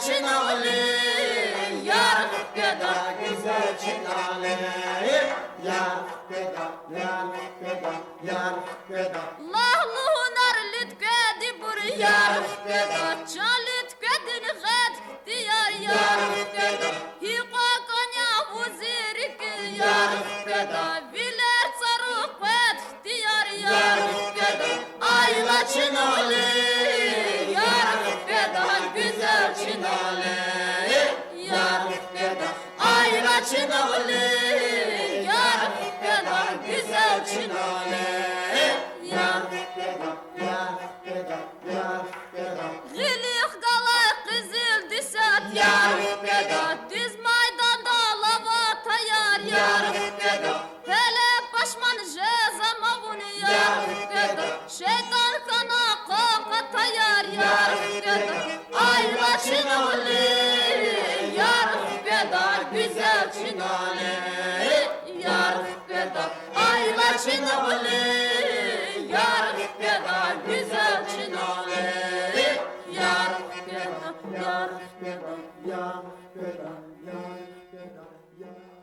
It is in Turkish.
Çinalı, yar peda güzel Çinalı. Yar peda, yar peda, yar peda. Lahlu hunar litkedi bur yar peda, çalit kedin ged diyar yar peda. Hiqa konya vuzirik yar peda, viler sarık ped diyar yar peda. Ayla Çinalı, Yar peda güzel Çinalı. Yar peda, ayla Çinalı. yar peda güzel Çinalı. Yar peda, yar peda, yar peda. Gülük galay kızıl disat Yar yar peda, Diz maydanda lava tayar yar peda. Hele başman jeza mavun yar Şeytan kana kaka tayar yar Ayla Çinalı, Yar peda güzel Çinalı. Yar peda, ayla Çinalı. Yar peda güzel Çinalı. Yar peda yar Yar peda, yar peda, yar peda, yar.